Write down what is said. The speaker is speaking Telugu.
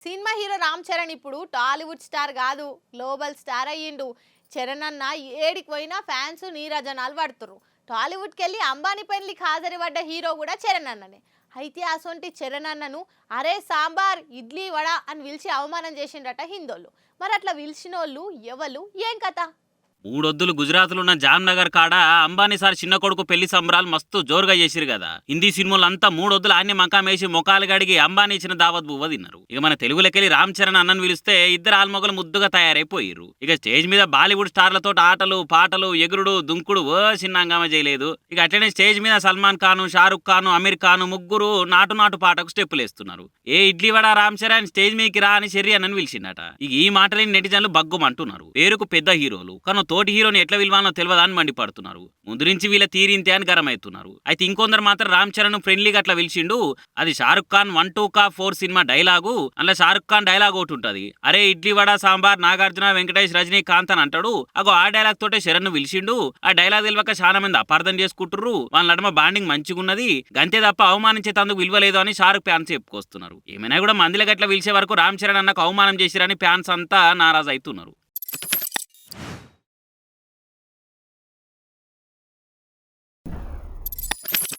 సినిమా హీరో రామ్ చరణ్ ఇప్పుడు టాలీవుడ్ స్టార్ కాదు, గ్లోబల్ స్టార్ అయ్యిండు. చరణ్ అన్న ఏడికి పోయినా ఫ్యాన్స్ నీరాజనాలు పడుతురు. టాలీవుడ్కి వెళ్ళి అంబానీ పెళ్లికి హాజరు పడ్డ హీరో కూడా చరణ్ అన్ననే. అయితే అసొంటి చరణ్ అన్నను అరే సాంబార్ ఇడ్లీ వడ అని పిలిచి అవమానం చేసిండట హిందోళ్ళు. మరి అట్లా పిలిచినోళ్ళు ఎవరు, ఏం కథ? మూడొద్దులు గుజరాత్లో జామ్నగర్ కాడ అంబానీ సార్ చిన్న కొడుకు పెళ్లి సంబరాలు మస్తు జోరుగా చేసిరు కదా. హిందీ సినిమాలంతా మూడొద్దులు ఆన్య మకామేసి మొకాలు గడిగి అంబానీ ఇచ్చిన దావత్ బువ్వ తిన్నారు. ఇక మన తెలుగులకెళ్ళి రామ్ చరణ్ అన్నను పిలిస్తే ఇద్దరు ఆల్మొగలు ముద్దుగా తయారైపోయిర్రు. ఇక స్టేజ్ మీద బాలీవుడ్ స్టార్లతో ఆటలు పాటలు ఎగురుడు దుంకుడు ఓ చిన్నంగామ చేయలేదు. ఇక అట్లనే స్టేజ్ మీద సల్మాన్ ఖాన్, షారుఖ్ ఖాన్, అమీర్ ఖాన్ ముగ్గురు నాటు పాటకు స్టెప్పులు వేస్తున్నారు. ఏ ఇడ్లీ వడ రామ్ చరణ్ స్టేజ్ మీదకి రా అని షెర్రీ అన్నను పిలిచిండట. ఇక ఈ మాటలని నెటిజన్లు బగ్గుమంటున్నారు. పేరుకు పెద్ద హీరోలు కానీ తోటి హీరోని ఎట్లా విలువానో తెలియదని మండిపడుతున్నారు. ముందు నుంచి వీళ్ళ తీరింతే అని గరమవుతున్నారు. అయితే ఇంకొందరు మాత్రం రామ్ చరణ్ ఫ్రెండ్లీగా అట్లా పిలిచిండు. అది షారుఖ్ ఖాన్ 1-2-4 సినిమా డైలాగు. అందులో షారుఖ్ ఖాన్ డైలాగ్ ఒకటి ఉంటది, అరే ఇడ్లీ వడ సాంబార్ నాగార్జున వెంకటేష్ రజనీకాంత్ అని అంటాడు. అగో ఆ డైలాగ్ తోటే శరణ్ పిలిచిండు. ఆ డైలాగ్ తెలియక చాలా మంది అపార్థం చేసుకుంటుర్రు. వాళ్ళ నడమ బాండింగ్ మంచిగా ఉన్నది, గంతే తప్ప అవమానించేందుకు విలువలేదు అని షారుఖ్ ఫ్యాన్స్ చెప్పుకొస్తున్నారు. ఏమైనా కూడా మందిలో గట్లా పిలిచే వరకు రామ్ చరణ్ అన్నకు అవమానం చేసిరని ఫ్యాన్స్ అంతా నారాజు అవుతున్నారు.